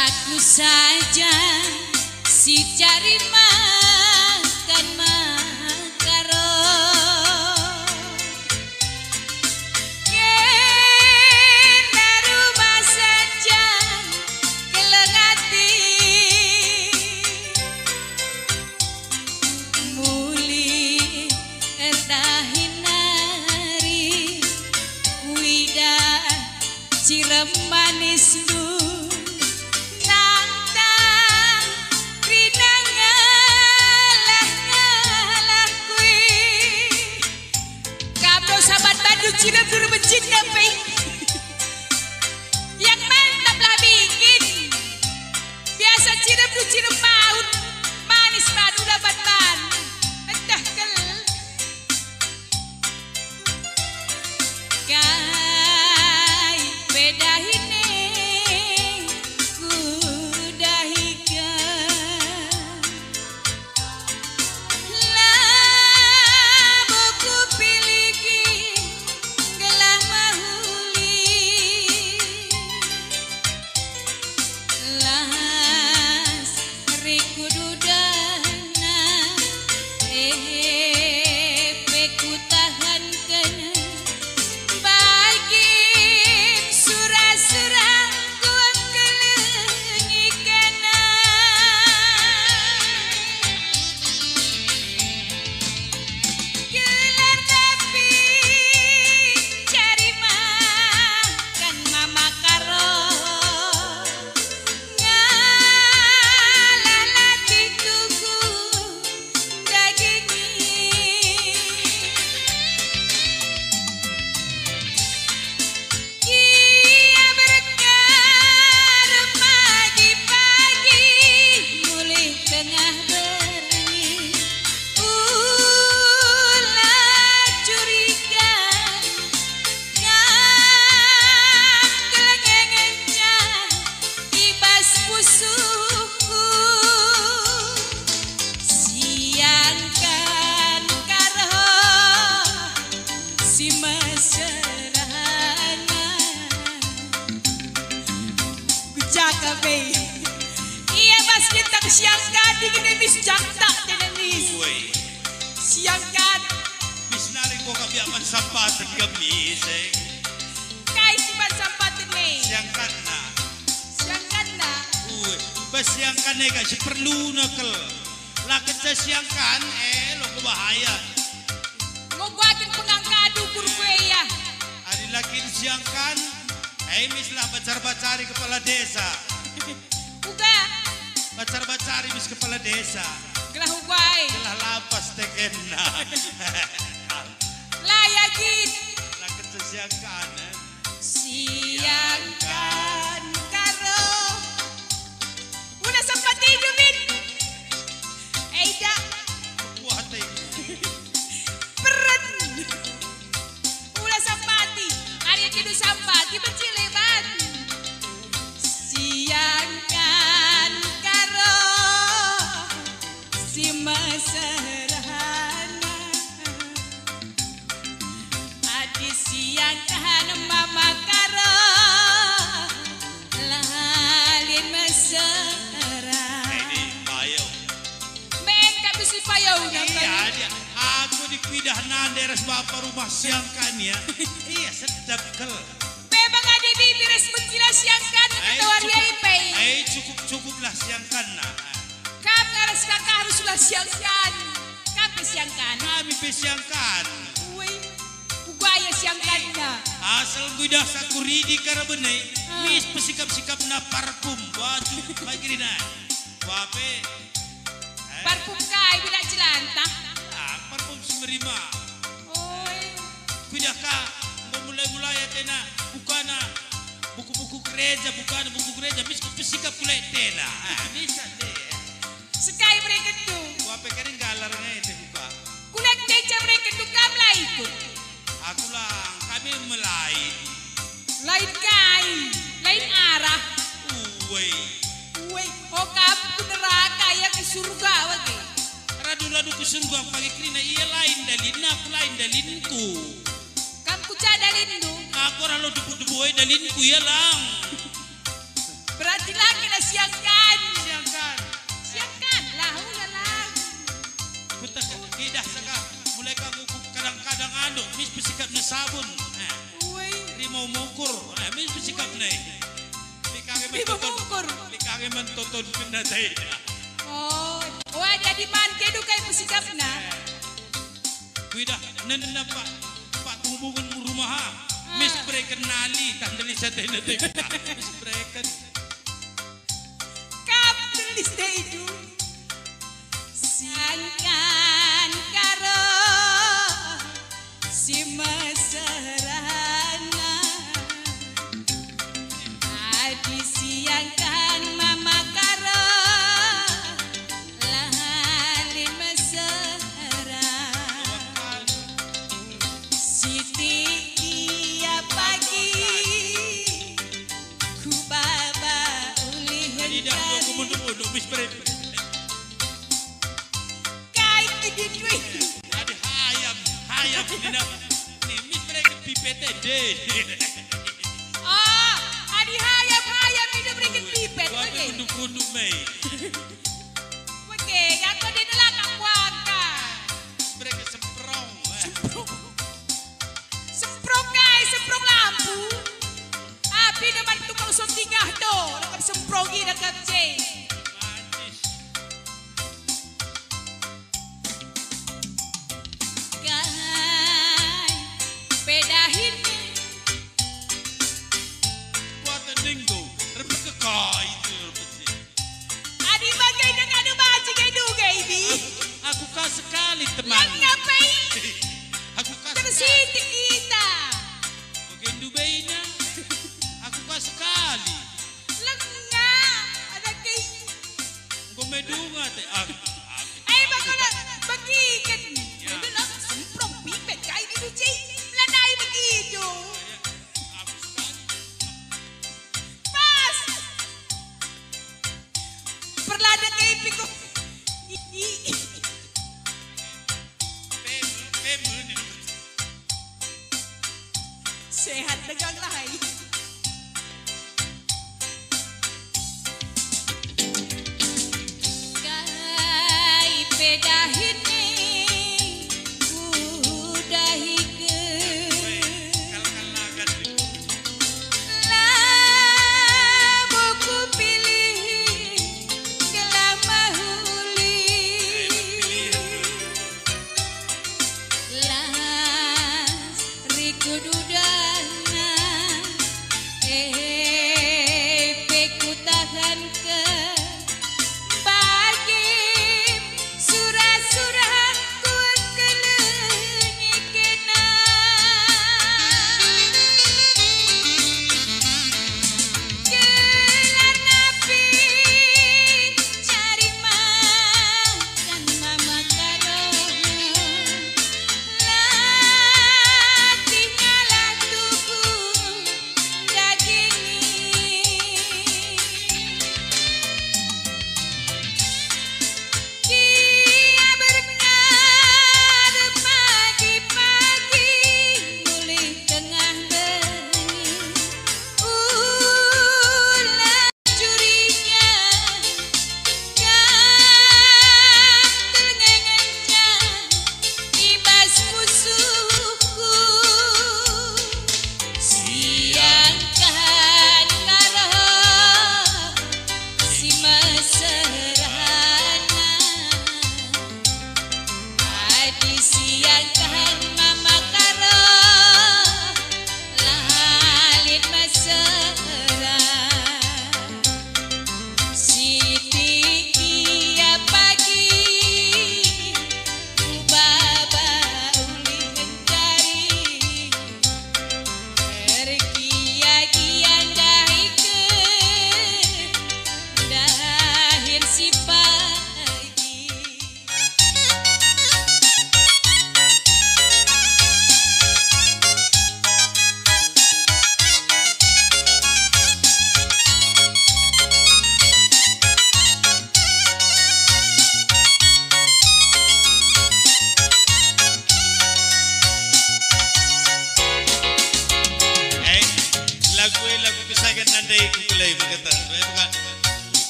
Aku saja si cari makan makaron, kena rumah saja kelengati, muli erdahinari wida cirem manis lu. Cirem dulu bencin ngapain? Yang mantap lah bikin. Biasa cirem dulu cirem maut, manis madu dapat ban. Entah kel. Kai beda ini kudahikan. Iya mas kita siangkan dingin mis jakta jenis siangkan mis nari ko kabiaman sampatan gamis kay sipan sampatan nih siangkan na bas siangkan kasi perlu na kel lakit sa siangkan lo kebahaya ngogwakin pengangkadu kurwe ya ari lakin siangkan mis lah bacar-bacari kepala desa uga bacar-bacari mis kepala desa gelah ugay gelah lapas tekena layagin lakit sa siangkan siangkan karo una sampati dumin Eida buhat peren una sampati hari itu sampati bercileban siangkan karo si maserhana adi siangkan mama karo lalin mesra ini payo men kami si payo iya dia aku dipidah nanderes bapak rumah siangkan ya iya sedap kel memang ada bibires mencila siangkan ketawari ipay cukuplah siangkan nah kami harus kakak haruslah siangkan kami siangkan kami pesiangkan uy ugaya siangkan na asal gudah sakuridi karabene mis pesikap-sikap na parfum baju magirina wape parfum kay bila cilanta parfum sumerima uy gudah ka mulai-mulai tena bukana buku-buku gereja bukan buku gereja mis pesikap kulai tena bisa deh sekali mereka tu wape kering galarnya itu buka kulit keja mereka tu kami lah ikut aku lang kami melain lain kay lain arah uwe uy oh kamu ke neraka ya ke surga wage radu-radu ke surga pagi krina iya lain dalin aku lain dalinku kamu kucadalin tu aku ralo debu-debu dalinku ya lang berarti lagi na siya sabun. Uy. Rimau mukur. Mis bersikap nih. Rimau mukur. Likangnya mentoton pendatai. Oh, wah jadi manke du kay bersikap na. Kuida nena pak hubungan rumah ha. Mis breaker nali tandali sa tena Mis breaker. Kap tulis deh itu. Siangkan karo si mesrana. Adi siangkan mama karo lahalin mesra. Siti iya pagi ku baba uli Jadi dah aku mundur mis breaker. Ada hayam nina. Ni mis breaker pipete deh. Oh, adi hayam itu berikan pipet. Gua Oke, kunduk mei. oke, aku di dalam waka. Breaker semprong. Semprong lampu. Api naman tukang suntingah do. Nakap semprongi nakap jay. Manis. Kay, pedahin. Kuatan dinggo. Repet ke kau itu repet sih. Adi bagai dengan baca kedu baby. Aku kah sekali teman. Yang ngapain? Aku kah Tersiti kita. Bagian Dubainya. Aku kah sekali. Lengah. Ada kay. Kau medunga teh. Ay, bagaimana bagikan? Itu lang semprong pipet kain itu cing. Lanai begitu. Aku sekali. Pas. Perlada kayak pikuk. Pemu ni. Sehat tegang lahai. Kai pedahin kudahi ke Kal-kalakan ni. buku pilih gelam mahuli las rikududana peku tahan ke bagi surah-surah ku kelengi kena gelar napi cari makan mama karo lah tinggalah tubuh daging dia berkar pagi-pagi mulai tengah bengi ulah curinya gak telengengnya ibas musuhku siangkan karo si mesrana adi siangkan mama karo lalit mesra Siti iya pagi baba uli mencari pergian dahi ke dahin si pagi. Lagu kesayangan nandai kukulai berkata.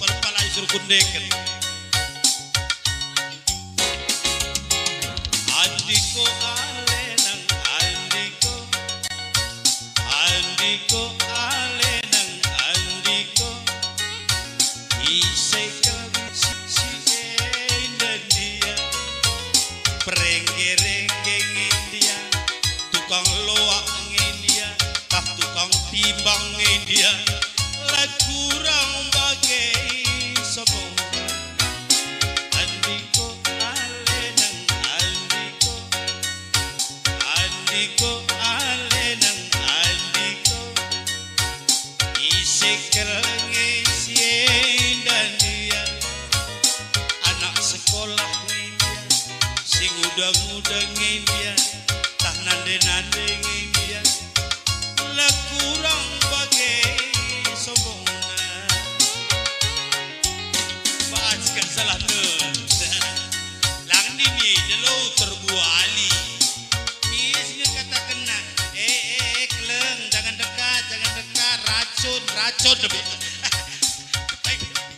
Pal-palai suruh kundekan. Andiko alenang, andiko Isekel si India Perengge-renggeng India Tukang loak India Tah tukang timbang India Kurang bagai sombong Andiko alenang Andiko Andiko alenang Andiko Isekel ngesien dan dia Anak sekolah India Sing udang-udang India Tah nande-nande India Lah kurang bagai sombong Bahaskan salah nun Lang dini delo terbuali Biasanya kata kena keleng jangan dekat racun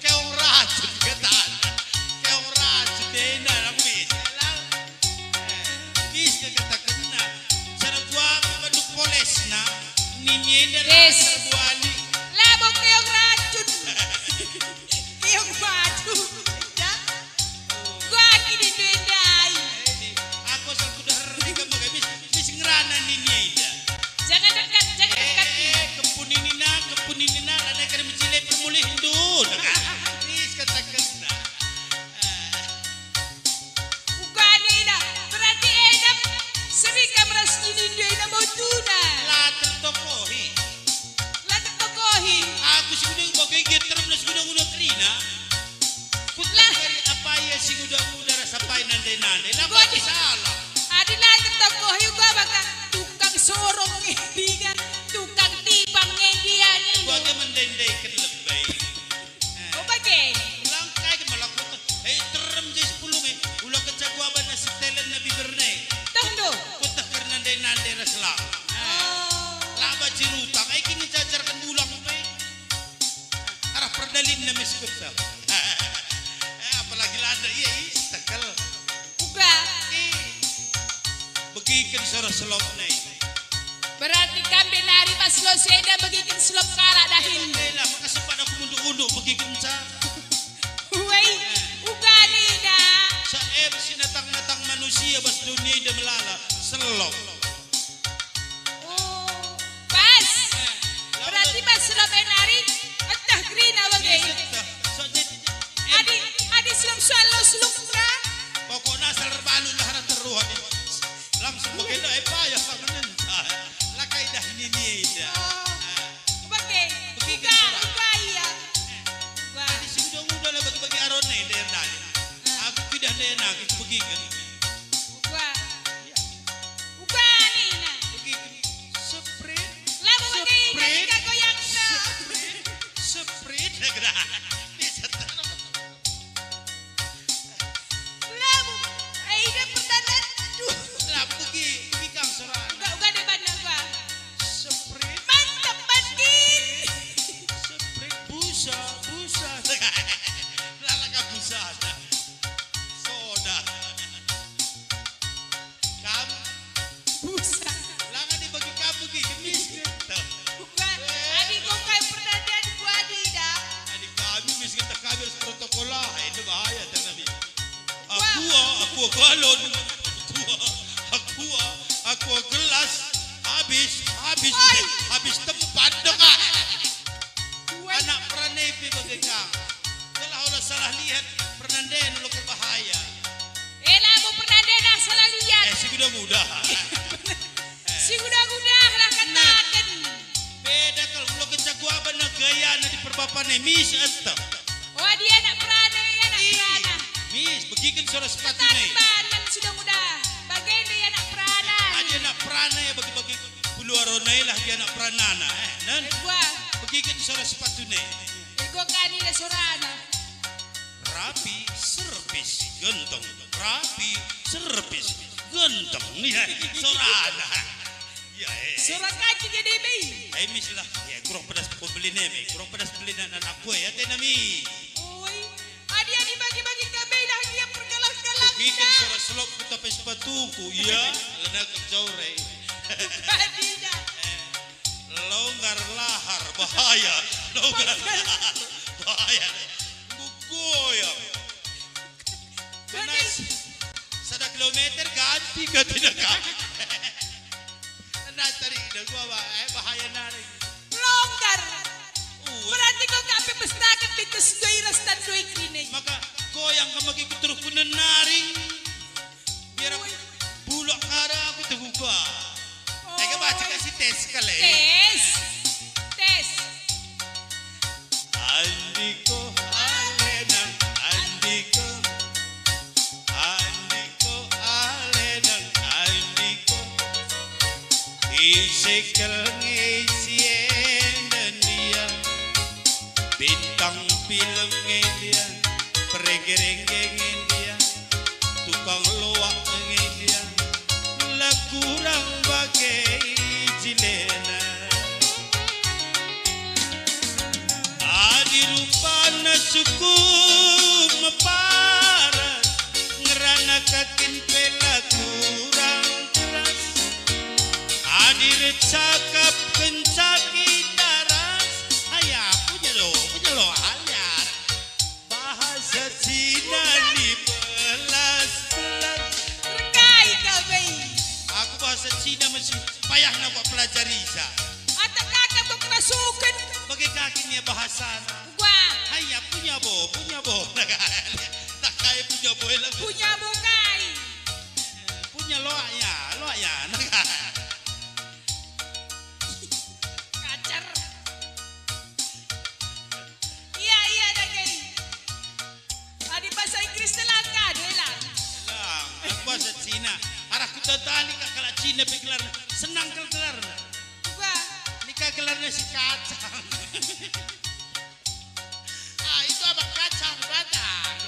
Kau racun kata Kau racun dena bis Biasanya kata kena Cara gua baduk poles na Nini delo terbuali Labok kayong racun. Kayong batu. Gua gini duenday. Aku asal kuda herdi ka magabis bis ngrana nini ida. Jangan dekat, jangan dekat. Kempun ini na lana kada micile permulih ndun. Nis katakan na. Uga nina. Berarti enak. Sering kamras gini duenday na mau tuna. Later tokohi. Latak tokohi. Aku sigudang bagai geter na sigudang udah krina. Kutlah kari apa ya sigudang udah rasa pai nande. Lah Gua di salah. Adi latak tokohi uga baka tukang sorong ngendian, tukang tipang ngendian ini. Gua ke mendendaikan lebay. O bagay. Langkai ke malakot. Terem jay 10 ulah kecagwaban na si telan na biberne. Tunggu. Kutah karena nande raslang. Laba cirutang ay kini cacarkan bulang pa arah perdalin na miskut sa apalagi lada iya takal Uga. begikan sorot selop na Berarti kami lari pas lo seda begitu selop kala dahin. Lela makasempad aku unduk-unduk begikan sa Uy, uga nina. sa sinatang-natang manusia bas dunia ida melala selop Oh, pas. Berarti pas selop enari, atah green awagay. Adi selop swallow selop na. pokoknya asal rebalu laharan teruhan langsung begitu payah panganan lakai dah ini ida Bagay. Begikan Uga, surat. uga iya. Uga. si muda lah bagi-bagi aron na ida yang dalin aku tidak ada enak itu begikan Uga. Uga nina. begikan spread Lamu bagay Spread. na goyang na. spread na kena bisa tanam Lamu. Ay, ina pertanan. lah pergi kang soran Uga di mana gua? spread Mantap bandit. spread busa lalaka busa soda kamu Busa. langan dibagi kamu gitu miskin Bukan. Adik kau kayak perdandan gua tidak. adik kami miskin tak kami harus protokolah itu bahaya ternabi aku galon aku gelas habis tempat dekat anak pranepi bagi kang telah ulah salah lihat pernanden ulah berbahaya Lamu perdandan dah salah lihat. si muda Si udah lah katakan. beda kalau ulah kecagwaban na gaya na di perbapan mis atau Oh dia anak perana, anak perana. mis begikan suara sepatu nih Tanpanan sudah mudah. Bagian dia anak perana. ada nak perana ya bagi-bagi bulu aronai lah dia nak peranana nan Gua, begikan suara sepatu nih gua kanina sorana. rapi servis gentong rapi servis gentong nih sorana ya Surat kaki jadi bi. ay mis lah ya kurang pedas pembeli neme kurang pedas beli anak kue ya tenami Oi, adia dibagi-bagi kabel lah dia pergalang-galang. begikan suara selop ku tapis sepatuku ya lena kejauh Badida. longgar lahar bahaya longgar lahar bahaya goyang. Benas, 1 kilometer ganti ka tinagak. Natari na gua ba? Bahaya na rin. Longgar. Berarti kau kape pestakan pintas gairas dan doi kini. Maka goyang ka magikuturok ko na naring. Biar bulak kara ako taguga. Ay ka baca kasi tes ka le. Tes. Andiko alenang, andiko. Andiko alenang, andiko. Isikal ngisien dan dia. Bintang film dia. Perenggereng dia. Tukang loak dia. Kurang bagai jilena adi rupana cukup meparat ngerana kakin pela kurang keras adi recakap kencaki daras ayah punya lo ayar bahasa Cina di belas-belas bahasa Cina masih payah nak buat pelajari sa. Atau kakak mau kerasukan. Bagi kakinya bahasa. Wah. Ayah punya bo. Tak kaya punya bo lah. Punya bo kai. Punya lo ya. Kacar. Iya dah kai. Adi bahasa Inggris telangka deh lah. Lang, bahasa Cina. Arah kita tali kakak Cina pegelar senang kelar. Wah, nikah kelarnya si kacang. Itu apa kacang batang.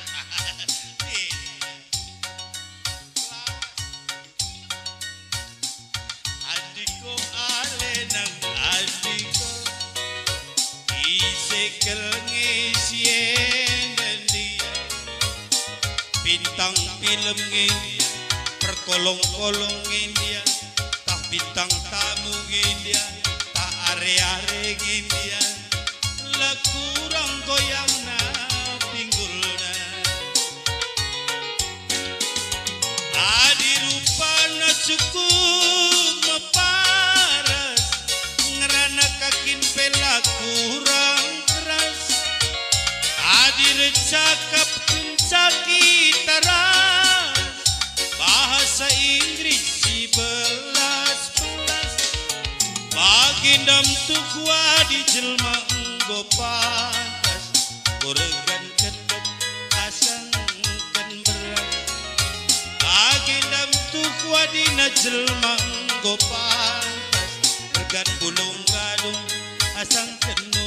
Andiko alenang andiko. Isekel ngisien dan dia. Bintang film dia. Perkolong-kolong India, tak bintang tamu India, tak are-are India, lah kurang goyang na pinggulna. Adi rupana cukup meparas, ngerana kakin pela kurang keras. Adi recakap kencaki taras. Bahasa Inggris si belas-belas Bagindam tukwa di jelma enggo pantas Kuregan kedep asangkan beras Bagindam tukwa di na jelma enggo pantas Regan bulung galung asangkan